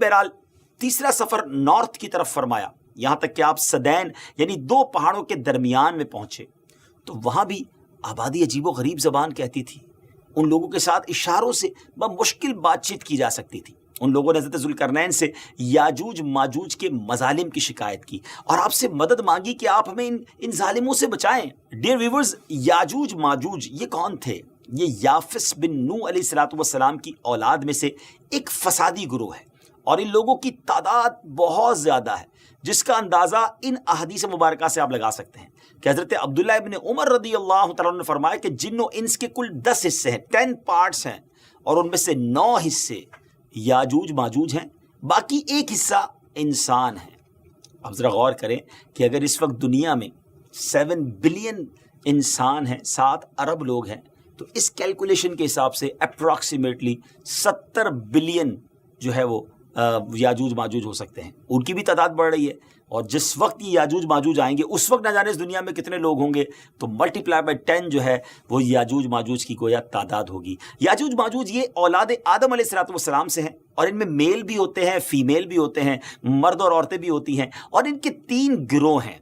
بہرحال تیسرا سفر نارتھ کی طرف فرمایا، یہاں تک کہ آپ سدین یعنی 2 پہاڑوں کے درمیان میں پہنچے، تو وہاں بھی آبادی عجیب و غریب زبان کہتی تھی، ان لوگوں کے ساتھ اشاروں سے بمشکل بات چیت کی جا سکتی تھی۔ ان لوگوں نے حضرت ذوالقرنین سے یاجوج ماجوج کے مظالم کی شکایت کی اور آپ سے مدد مانگی کہ آپ ہمیں ان ظالموں سے بچائیں۔ ڈیئر ویورز، یاجوج ماجوج یہ کون تھے؟ یہ یافس بن نوح علیہ السلام کی اولاد میں سے ایک فسادی گروہ ہے، اور ان لوگوں کی تعداد بہت زیادہ ہے، جس کا اندازہ ان احادیث مبارکہ سے آپ لگا سکتے ہیں کہ حضرت عبداللہ ابن عمر رضی اللہ تعالیٰ عنہ نے فرمایا کہ جن و انس کے کل 10 حصے ہیں، 10 پارٹس ہیں، اور ان میں سے 9 حصے یاجوج ماجوج ہیں، باقی 1 حصہ انسان ہیں۔ اب ذرا غور کریں کہ اگر اس وقت دنیا میں 7 بلین انسان ہیں، 7 ارب لوگ ہیں، تو اس کیلکولیشن کے حساب سے اپروکسیمیٹلی 70 بلین جو ہے وہ یاجوج ماجوج ہو سکتے ہیں۔ ان کی بھی تعداد بڑھ رہی ہے، اور جس وقت یہ یاجوج ماجوج آئیں گے اس وقت نہ جانے اس دنیا میں کتنے لوگ ہوں گے، تو ملٹی پلائی بائی 10 جو ہے وہ یاجوج ماجوج کی گویا تعداد ہوگی۔ یاجوج ماجوج یہ اولاد آدم علیہ السلام سے ہیں، اور ان میں میل بھی ہوتے ہیں، فیمیل بھی ہوتے ہیں، مرد اور عورتیں بھی ہوتی ہیں، اور ان کے 3 گروہ ہیں،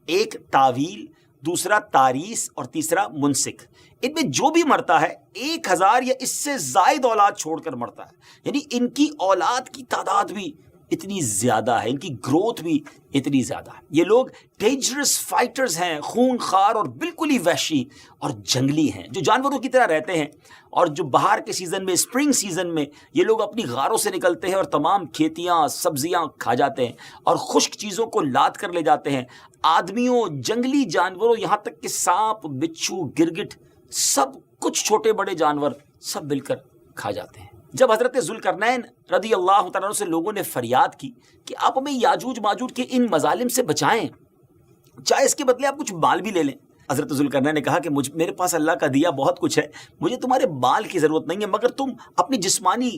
ایک طاویل، دوسرا تاریس، اور تیسرا منسک۔ ان میں جو بھی مرتا ہے 1000 یا اس سے زائد اولاد چھوڑ کر مرتا ہے، یعنی ان کی اولاد کی تعداد بھی اتنی زیادہ ہے، ان کی گروتھ بھی اتنی زیادہ ہے۔ یہ لوگ ڈینجرس فائٹرز ہیں، خون خار اور بالکل ہی وحشی اور جنگلی ہیں، جو جانوروں کی طرح رہتے ہیں، اور جو بہار کے سیزن میں، اسپرنگ سیزن میں یہ لوگ اپنی غاروں سے نکلتے ہیں اور تمام کھیتیاں سبزیاں کھا جاتے ہیں، اور خشک چیزوں کو لاد کر لے جاتے ہیں، آدمیوں، جنگلی جانوروں، یہاں تک کہ سانپ، بچھو، گرگٹ، سب کچھ چھوٹے بڑے جانور سب مل کر کھا جاتے ہیں۔ جب حضرت ذوالقرنین رضی اللہ تعالیٰ عنہ سے لوگوں نے فریاد کی کہ آپ ہمیں یاجوج ماجوج کے ان مظالم سے بچائیں، چاہے اس کے بدلے آپ کچھ مال بھی لے لیں، حضرت ذوالقرنین نے کہا کہ میرے پاس اللہ کا دیا بہت کچھ ہے، مجھے تمہارے مال کی ضرورت نہیں ہے، مگر تم اپنی جسمانی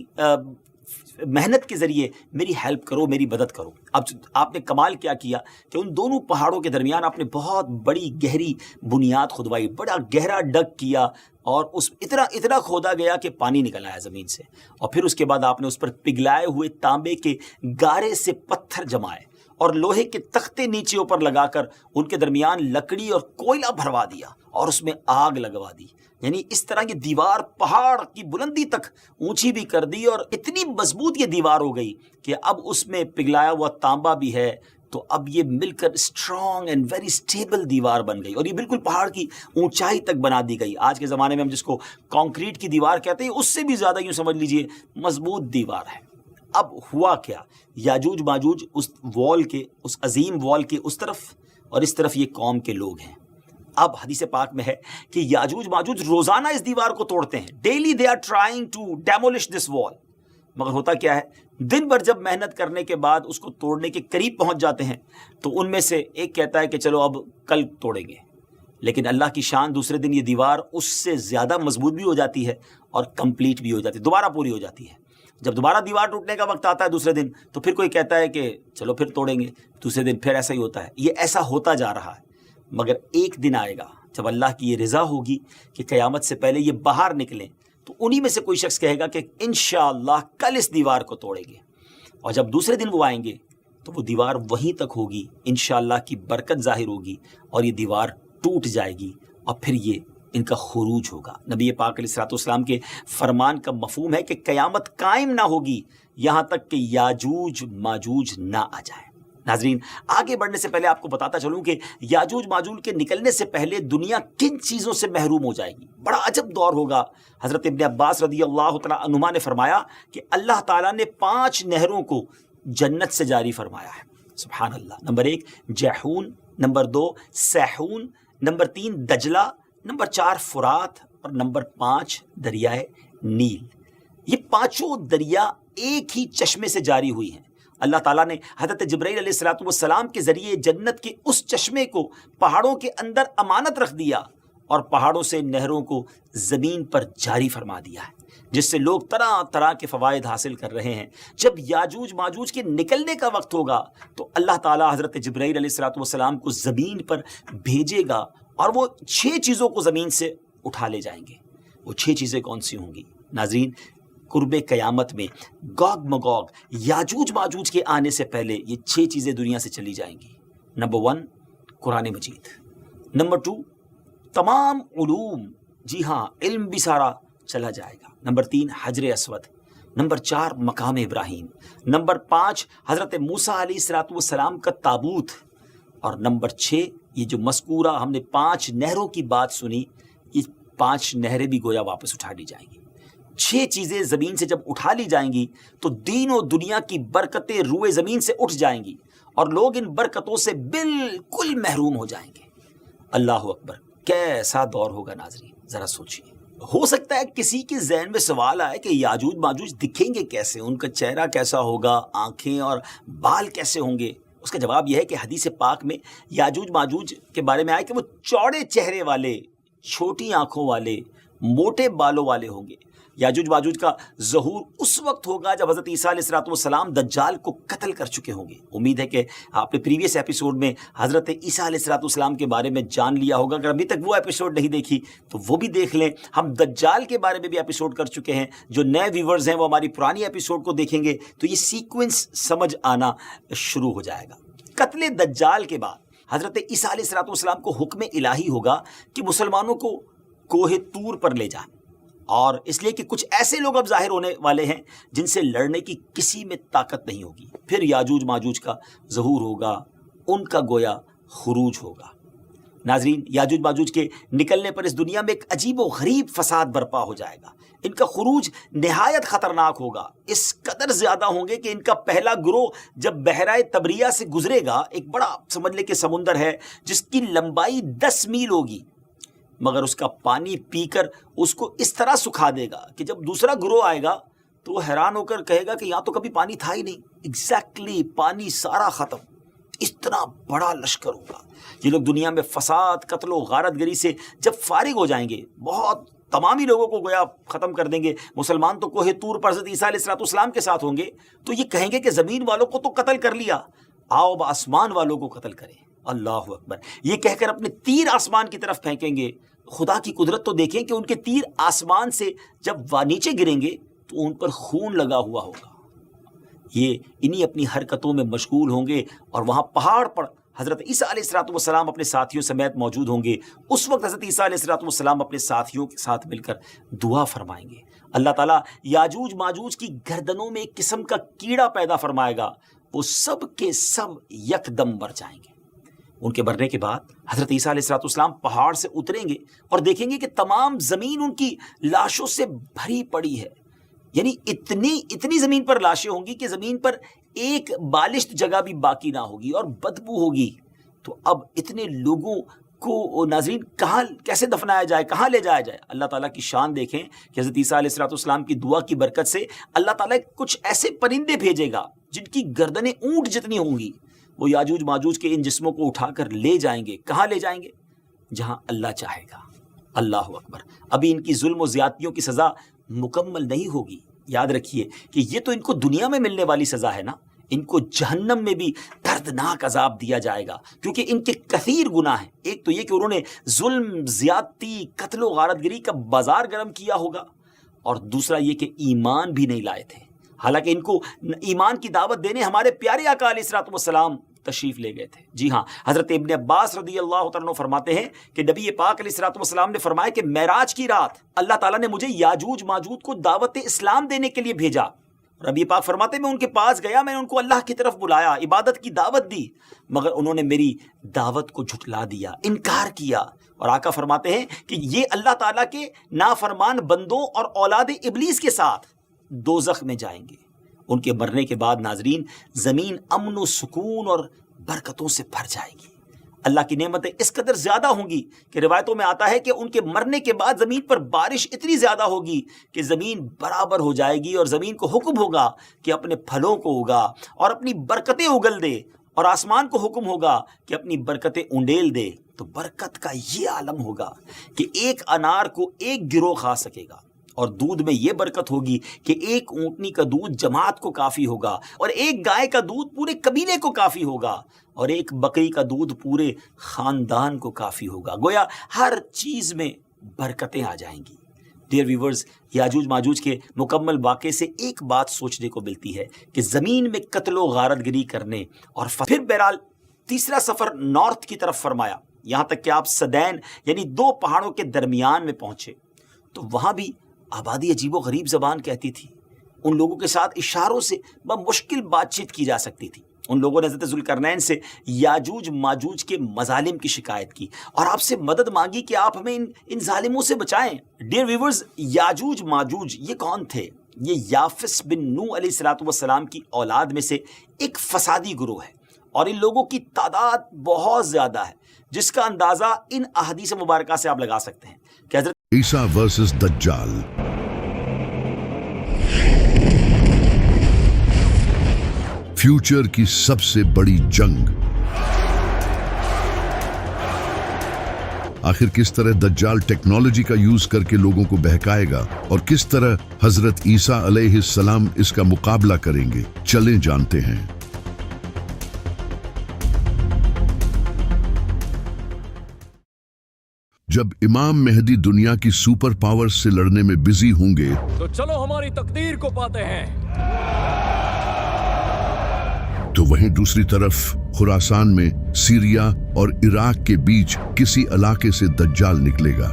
محنت کے ذریعے میری ہیلپ کرو، میری مدد کرو۔ اب آپ نے کمال کیا کیا کہ ان دونوں پہاڑوں کے درمیان آپ نے بہت بڑی گہری بنیاد کھدوائی، بڑا گہرا ڈگ کیا، اور اس اتنا کھودا گیا کہ پانی نکل آیا زمین سے، اور پھر اس کے بعد آپ نے اس پر پگھلائے ہوئے تانبے کے گارے سے پتھر جمائے، اور لوہے کے تختے نیچے اوپر لگا کر ان کے درمیان لکڑی اور کوئلہ بھروا دیا، اور اس میں آگ لگوا دی، یعنی اس طرح یہ دیوار پہاڑ کی بلندی تک اونچی بھی کر دی، اور اتنی مضبوط یہ دیوار ہو گئی کہ اب اس میں پگھلایا ہوا تانبا بھی ہے، تو اب یہ مل کر اسٹرانگ اینڈ ویری اسٹیبل دیوار بن گئی، اور یہ بالکل پہاڑ کی اونچائی تک بنا دی گئی۔ آج کے زمانے میں ہم جس کو کانکریٹ کی دیوار کہتے ہیں، اس سے بھی زیادہ یوں سمجھ لیجئے مضبوط دیوار ہے۔ اب ہوا کیا، یاجوج ماجوج اس وال کے، اس عظیم وال کے اس طرف، اور اس طرف یہ قوم کے لوگ ہیں۔ اب حدیث پاک میں ہے کہ یاجوج ماجوج روزانہ اس دیوار کو توڑتے ہیں، daily they are trying to demolish this wall, مگر ہوتا کیا ہے، دن بھر جب محنت کرنے کے بعد اس کو توڑنے کے قریب پہنچ جاتے ہیں، تو ان میں سے ایک کہتا ہے کہ چلو اب کل توڑیں گے، لیکن اللہ کی شان دوسرے دن یہ دیوار اس سے زیادہ مضبوط بھی ہو جاتی ہے اور کمپلیٹ بھی ہو جاتی ہے، دوبارہ پوری ہو جاتی ہے۔ جب دوبارہ دیوار ٹوٹنے کا وقت آتا ہے دوسرے دن، تو پھر کوئی کہتا ہے کہ چلو پھر توڑیں گے، دوسرے دن پھر ایسا ہی ہوتا ہے۔ یہ ایسا ہوتا جا رہا ہے، مگر ایک دن آئے گا جب اللہ کی یہ رضا ہوگی کہ قیامت سے پہلے یہ باہر نکلیں، تو انہی میں سے کوئی شخص کہے گا کہ انشاءاللہ کل اس دیوار کو توڑیں گے، اور جب دوسرے دن وہ آئیں گے تو وہ دیوار وہیں تک ہوگی، انشاءاللہ کی برکت ظاہر ہوگی، اور یہ دیوار ٹوٹ جائے گی، اور پھر یہ ان کا خروج ہوگا۔ نبی پاک علیہ الصلوۃ والسلام کے فرمان کا مفہوم ہے کہ قیامت قائم نہ ہوگی یہاں تک کہ یاجوج ماجوج نہ آ جائے۔ ناظرین، آگے بڑھنے سے پہلے آپ کو بتاتا چلوں کہ یاجوج ماجوج کے نکلنے سے پہلے دنیا کن چیزوں سے محروم ہو جائے گی۔ بڑا عجب دور ہوگا۔ حضرت ابن عباس رضی اللہ تعالیٰ عنہما نے فرمایا کہ اللہ تعالیٰ نے 5 نہروں کو جنت سے جاری فرمایا ہے، سبحان اللہ۔ نمبر 1 جیحون، نمبر 2 سیحون، نمبر 3 دجلہ، نمبر 4 فرات، اور نمبر 5 دریائے نیل۔ یہ 5 دریا ایک ہی چشمے سے جاری ہوئی ہیں۔ اللہ تعالیٰ نے حضرت جبرائیل علیہ السلام کے ذریعے جنت کے اس چشمے کو پہاڑوں کے اندر امانت رکھ دیا، اور پہاڑوں سے نہروں کو زمین پر جاری فرما دیا ہے، جس سے لوگ طرح طرح کے فوائد حاصل کر رہے ہیں۔ جب یاجوج ماجوج کے نکلنے کا وقت ہوگا تو اللہ تعالیٰ حضرت جبرائیل علیہ السلام کو زمین پر بھیجے گا، اور وہ 6 چیزوں کو زمین سے اٹھا لے جائیں گے۔ وہ 6 چیزیں کون سی ہوں گی؟ ناظرین، قرب قیامت میں گوگ مگوگ یاجوج ماجوج کے آنے سے پہلے یہ 6 چیزیں دنیا سے چلی جائیں گی. نمبر 1 قرآن مجید. نمبر 2 تمام علوم، جی ہاں علم بھی سارا چلا جائے گا. نمبر 3 حجر اسود. نمبر 4 مقام ابراہیم. نمبر 5 حضرت موسیٰ علیہ السلام کا تابوت. اور نمبر 6 یہ جو مذکورہ ہم نے 5 نہروں کی بات سنی، یہ 5 نہریں بھی گویا واپس اٹھا لی جائیں گی. 6 چیزیں زمین سے جب اٹھا لی جائیں گی تو دین و دنیا کی برکتیں روئے زمین سے اٹھ جائیں گی اور لوگ ان برکتوں سے بالکل محروم ہو جائیں گے. اللہ اکبر، کیسا دور ہوگا ناظرین، ذرا سوچیے. ہو سکتا ہے کسی کے ذہن میں سوال آئے کہ یاجوج ماجوج دکھیں گے کیسے، ان کا چہرہ کیسا ہوگا، آنکھیں اور بال کیسے ہوں گے. اس کا جواب یہ ہے کہ حدیث پاک میں یاجوج ماجوج کے بارے میں آئے کہ وہ چوڑے چہرے والے، چھوٹی آنکھوں والے، موٹے بالوں والے ہوں گے. یاجوج ماجوج کا ظہور اس وقت ہوگا جب حضرت عیسیٰ علیہ السلام دجال کو قتل کر چکے ہوں گے. امید ہے کہ آپ نے پریویس ایپیسوڈ میں حضرت عیسیٰ علیہ السلام کے بارے میں جان لیا ہوگا. اگر ابھی تک وہ ایپیسوڈ نہیں دیکھی تو وہ بھی دیکھ لیں. ہم دجال کے بارے میں بھی ایپیسوڈ کر چکے ہیں. جو نئے ویورز ہیں وہ ہماری پرانی ایپیسوڈ کو دیکھیں گے تو یہ سیکوینس سمجھ آنا شروع ہو جائے گا. قتل دجال کے بعد حضرت عیسیٰ علیہ السلام کو حکم الہی ہوگا کہ مسلمانوں کو کوہ طور پر لے جائیں، اور اس لیے کہ کچھ ایسے لوگ اب ظاہر ہونے والے ہیں جن سے لڑنے کی کسی میں طاقت نہیں ہوگی. پھر یاجوج ماجوج کا ظہور ہوگا، ان کا گویا خروج ہوگا. ناظرین، یاجوج ماجوج کے نکلنے پر اس دنیا میں ایک عجیب و غریب فساد برپا ہو جائے گا. ان کا خروج نہایت خطرناک ہوگا. اس قدر زیادہ ہوں گے کہ ان کا پہلا گروہ جب بحیرہ طبریہ سے گزرے گا، ایک بڑا سمجھ لے کہ سمندر ہے جس کی لمبائی 10 میل ہوگی، مگر اس کا پانی پی کر اس کو اس طرح سکھا دے گا کہ جب دوسرا گروہ آئے گا تو وہ حیران ہو کر کہے گا کہ یہاں تو کبھی پانی تھا ہی نہیں. ایگزیکٹلی پانی سارا ختم. اتنا بڑا لشکر ہوگا. یہ لوگ دنیا میں فساد، قتل و غارت گری سے جب فارغ ہو جائیں گے، بہت تمامی لوگوں کو گویا ختم کر دیں گے. مسلمان تو کوہ طور پر حضرت عیسیٰ علیہ السلام کے ساتھ ہوں گے تو یہ کہیں گے کہ زمین والوں کو تو قتل کر لیا، آؤ اب آسمان والوں کو قتل کریں. اللہ اکبر. یہ کہہ کر اپنے تیر آسمان کی طرف پھینکیں گے. خدا کی قدرت تو دیکھیں کہ ان کے تیر آسمان سے جب نیچے گریں گے تو ان پر خون لگا ہوا ہوگا. یہ انہی اپنی حرکتوں میں مشغول ہوں گے اور وہاں پہاڑ پر حضرت عیسیٰ علیہ السلام اپنے ساتھیوں سمیت موجود ہوں گے. اس وقت حضرت عیسیٰ علیہ السلام اپنے ساتھیوں کے ساتھ مل کر دعا فرمائیں گے. اللہ تعالیٰ یاجوج ماجوج کی گردنوں میں ایک قسم کا کیڑا پیدا فرمائے گا. وہ سب کے سب یکدم مر جائیں گے. ان کے مرنے کے بعد حضرت عیسیٰ علیہ السلام پہاڑ سے اتریں گے اور دیکھیں گے کہ تمام زمین ان کی لاشوں سے بھری پڑی ہے. یعنی اتنی زمین پر لاشیں ہوں گی کہ زمین پر ایک بالشت جگہ بھی باقی نہ ہوگی اور بدبو ہوگی. تو اب اتنے لوگوں کو ناظرین کہاں کیسے دفنایا جائے، کہاں لے جایا جائے؟ اللہ تعالیٰ کی شان دیکھیں کہ حضرت عیسیٰ علیہ السلام کی دعا کی برکت سے اللہ تعالیٰ کچھ ایسے پرندے بھیجے گا جن کی گردنیں اونٹ جتنی ہوں گی. وہ یاجوج ماجوج کے ان جسموں کو اٹھا کر لے جائیں گے. کہاں لے جائیں گے؟ جہاں اللہ چاہے گا. اللہ اکبر. ابھی ان کی ظلم و زیادتیوں کی سزا مکمل نہیں ہوگی. یاد رکھیے کہ یہ تو ان کو دنیا میں ملنے والی سزا ہے نا. ان کو جہنم میں بھی دردناک عذاب دیا جائے گا کیونکہ ان کے کثیر گناہ ہیں. ایک تو یہ کہ انہوں نے ظلم، زیادتی، قتل و غارت گری کا بازار گرم کیا ہوگا، اور دوسرا یہ کہ ایمان بھی نہیں لائے تھے. حالانکہ ان کو ایمان کی دعوت دینے ہمارے پیارے آقا علیہ السلام تشریف لے گئے تھے. جی ہاں، حضرت ابن عباس رضی اللہ تعالیٰ فرماتے ہیں کہ نبی پاک علیہ السلام نے فرمایا کہ معراج کی رات اللہ تعالیٰ نے مجھے یاجوج ماجوج کو دعوت اسلام دینے کے لیے بھیجا. نبی پاک فرماتے ہیں میں ان کے پاس گیا، میں نے ان کو اللہ کی طرف بلایا، عبادت کی دعوت دی، مگر انہوں نے میری دعوت کو جھٹلا دیا، انکار کیا. اور آقا فرماتے ہیں کہ یہ اللہ تعالیٰ کے نافرمان بندوں اور اولاد ابلیس کے ساتھ دوزخ میں جائیں گے. ان کے مرنے کے بعد ناظرین زمین امن و سکون اور برکتوں سے بھر جائے گی. اللہ کی نعمتیں اس قدر زیادہ ہوں گی کہ روایتوں میں آتا ہے کہ ان کے مرنے کے بعد زمین پر بارش اتنی زیادہ ہوگی کہ زمین برابر ہو جائے گی، اور زمین کو حکم ہوگا کہ اپنے پھلوں کو اگا اور اپنی برکتیں اگل دے، اور آسمان کو حکم ہوگا کہ اپنی برکتیں انڈیل دے. تو برکت کا یہ عالم ہوگا کہ ایک انار کو ایک گروہ کھا سکے گا، اور دودھ میں یہ برکت ہوگی کہ ایک اونٹنی کا دودھ جماعت کو کافی ہوگا، اور ایک گائے کا دودھ پورے قبیلے کو کافی ہوگا، اور ایک بکری کا دودھ پورے خاندان کو کافی ہوگا. گویا ہر چیز میں برکتیں آ جائیں گی. ڈیئر ویورز، یاجوج ماجوج کے مکمل واقعے سے ایک بات سوچنے کو ملتی ہے کہ زمین میں قتل و غارت گری کرنے اور پھر بہرحال تیسرا سفر نارتھ کی طرف فرمایا، یہاں تک کہ آپ سدین یعنی دو پہاڑوں کے درمیان میں پہنچے تو وہاں بھی آبادی عجیب و غریب زبان کہتی تھی۔ ان لوگوں کے ساتھ اشاروں سے بمشکل بات چیت کی جا سکتی تھی۔ ان لوگوں نے حضرت ذوالقرنین سے یاجوج ماجوج کے مظالم کی شکایت کی اور آپ سے مدد مانگی کہ آپ ہمیں ان ظالموں سے بچائیں۔ ڈیئر ویورز، یاجوج ماجوج یہ کون تھے؟ یہ یافس بن نوح علیہ السلام کی اولاد میں سے ایک فسادی گروہ ہے اور ان لوگوں کی تعداد بہت زیادہ ہے، جس کا اندازہ ان احادیث مبارکہ سے آپ لگا سکتے ہیں کہ حضرت عیسیٰ ورسز دجال۔ فیوچر کی سب سے بڑی جنگ۔ آخر کس طرح دجال ٹیکنالوجی کا یوز کر کے لوگوں کو بہکائے گا اور کس طرح حضرت عیسیٰ علیہ السلام اس کا مقابلہ کریں گے، چلیں جانتے ہیں۔ جب امام مہدی دنیا کی سپر پاور سے لڑنے میں بزی ہوں گے تو چلو ہماری تقدیر کو پاتے ہیں۔ تو وہیں دوسری طرف خراسان میں سیریا اور عراق کے بیچ کسی علاقے سے دجال نکلے گا۔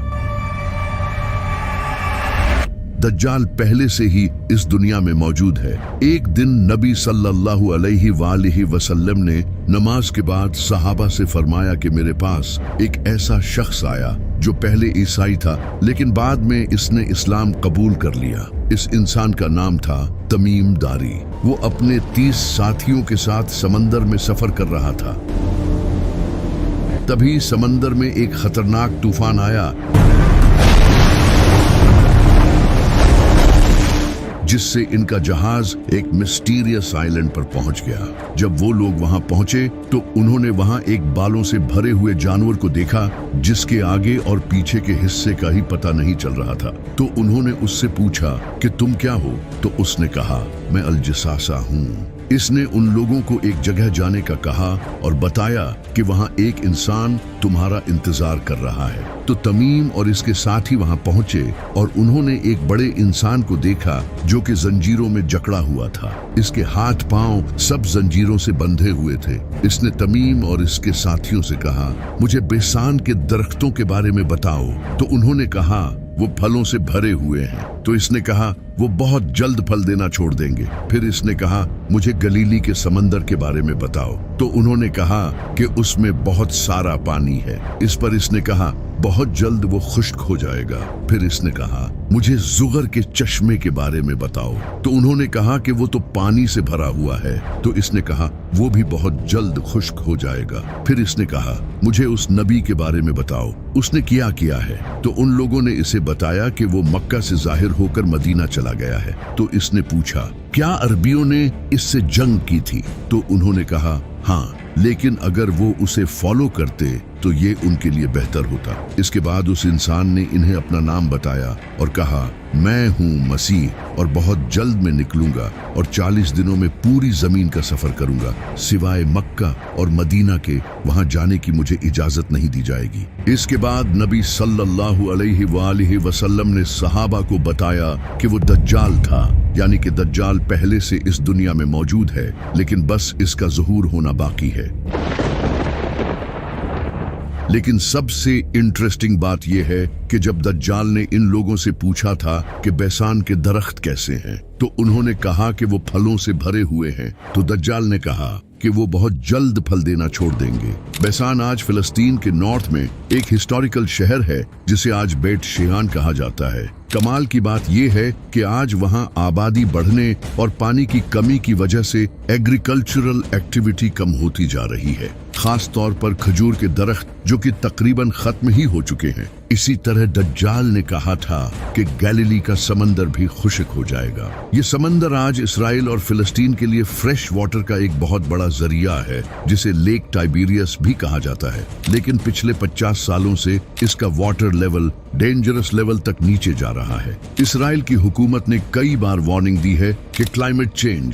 دجال پہلے سے ہی اس دنیا میں موجود ہے۔ ایک دن نبی صلی اللہ علیہ وآلہ وسلم نے نماز کے بعد صحابہ سے فرمایا کہ میرے پاس ایک ایسا شخص آیا جو پہلے عیسائی تھا لیکن بعد میں اس نے اسلام قبول کر لیا۔ اس انسان کا نام تھا تمیم داری۔ وہ اپنے 30 ساتھیوں کے ساتھ سمندر میں سفر کر رہا تھا۔ تبھی سمندر میں ایک خطرناک طوفان آیا جس سے ان کا جہاز ایک مسٹیریس آئلینڈ پر پہنچ گیا۔ جب وہ لوگ وہاں پہنچے تو انہوں نے وہاں ایک بالوں سے بھرے ہوئے جانور کو دیکھا جس کے آگے اور پیچھے کے حصے کا ہی پتہ نہیں چل رہا تھا۔ تو انہوں نے اس سے پوچھا کہ تم کیا ہو؟ تو اس نے کہا میں الجساسہ ہوں۔ اس نے ان لوگوں کو ایک جگہ جانے کا کہا اور بتایا کہ وہاں ایک انسان تمہارا انتظار کر رہا ہے۔ تو تمیم اور اس کے ساتھی وہاں پہنچے اور انہوں نے ایک بڑے انسان کو دیکھا جو کہ زنجیروں میں جکڑا ہوا تھا۔ اس کے ہاتھ پاؤں سب زنجیروں سے بندھے ہوئے تھے۔ اس نے تمیم اور اس کے ساتھیوں سے کہا مجھے بیسان کے درختوں کے بارے میں بتاؤ۔ تو انہوں نے کہا وہ پھلوں سے بھرے ہوئے ہیں۔ تو اس نے کہا وہ بہت جلد پھل دینا چھوڑ دیں گے۔ پھر اس نے کہا مجھے گلیلی کے سمندر کے بارے میں بتاؤ۔ تو انہوں نے کہا کہ اس میں بہت سارا پانی ہے۔ اس پر اس نے کہا بہت جلد وہ خشک ہو جائے گا۔ پھر اس نے کہا مجھے زغر کے چشمے کے بارے میں بتاؤ۔ تو انہوں نے کہا کہ وہ تو پانی سے بھرا ہوا ہے۔ تو اس نے کہا وہ بھی بہت جلد خشک ہو جائے گا۔ پھر اس نے کہا مجھے اس نبی کے بارے میں بتاؤ، اس نے کیا کیا ہے؟ تو ان لوگوں نے اسے بتایا کہ وہ مکہ سے ظاہر ہو کر مدینہ چلا گیا ہے۔ تو اس نے پوچھا کیا عربیوں نے اس سے جنگ کی تھی؟ تو انہوں نے کہا ہاں، لیکن اگر وہ اسے فالو کرتے تو یہ ان کے لیے بہتر ہوتا۔ اس کے بعد اس انسان نے انہیں اپنا نام بتایا اور کہا میں ہوں مسیح اور بہت جلد میں نکلوں گا اور 40 دنوں میں پوری زمین کا سفر کروں گا، سوائے مکہ اور مدینہ کے، وہاں جانے کی مجھے اجازت نہیں دی جائے گی۔ اس کے بعد نبی صلی اللہ علیہ وآلہ وسلم نے صحابہ کو بتایا کہ وہ دجال تھا، یعنی کہ دجال پہلے سے اس دنیا میں موجود ہے لیکن بس اس کا ظہور ہونا باقی ہے۔ لیکن سب سے انٹرسٹنگ بات یہ ہے کہ جب دجال نے ان لوگوں سے پوچھا تھا کہ بیسان کے درخت کیسے ہیں تو انہوں نے کہا کہ وہ پھلوں سے بھرے ہوئے ہیں۔ تو دجال نے کہا کہ وہ بہت جلد پھل دینا چھوڑ دیں گے۔ بیسان آج فلسطین کے نارتھ میں ایک ہسٹوریکل شہر ہے جسے آج بیت شیان کہا جاتا ہے۔ کمال کی بات یہ ہے کہ آج وہاں آبادی بڑھنے اور پانی کی کمی کی وجہ سے ایگریکلچرل ایکٹیویٹی کم ہوتی جا رہی ہے، خاص طور پر کھجور کے درخت جو کہ تقریباً ختم ہی ہو چکے ہیں۔ اسی طرح دجال نے کہا تھا کہ گلیلی کا سمندر بھی خشک ہو جائے گا۔ یہ سمندر آج اسرائیل اور فلسطین کے لیے فریش واٹر کا ایک بہت بڑا ذریعہ ہے جسے لیک ٹائبیریس بھی کہا جاتا ہے، لیکن پچھلے 50 سالوں سے اس کا واٹر لیول ڈینجرس لیول تک نیچے جا رہا ہے۔ اسرائیل کی حکومت نے کئی بار وارننگ دی ہے کہ climate change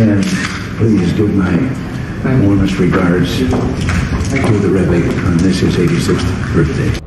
And please give my warmest regards to the Rebbe on this his 86th birthday.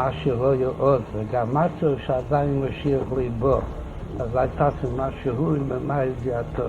משהו לא יאות, וגם משהו שעדיין משאיר ליבו, אז הייתה משהו עם מה ידיעתו.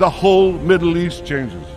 The whole Middle East changes.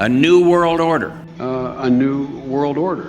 A new world order. A new world order.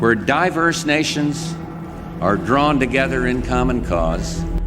Where diverse nations are drawn together in common cause.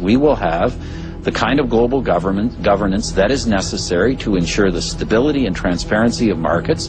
We will have the kind of global governance that is necessary to ensure the stability and transparency of markets.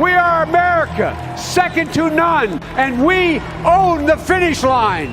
We are America, second to none, and we own the finish line.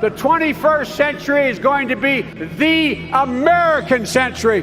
The 21st century is going to be the American century.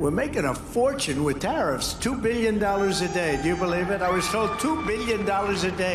We're making a fortune with tariffs, $2 billion a day. Do you believe it? I was told $2 billion a day.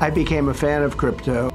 I became a fan of crypto.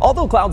Although cloud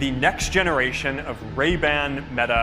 The next generation of Ray-Ban Meta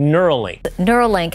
Neuralink.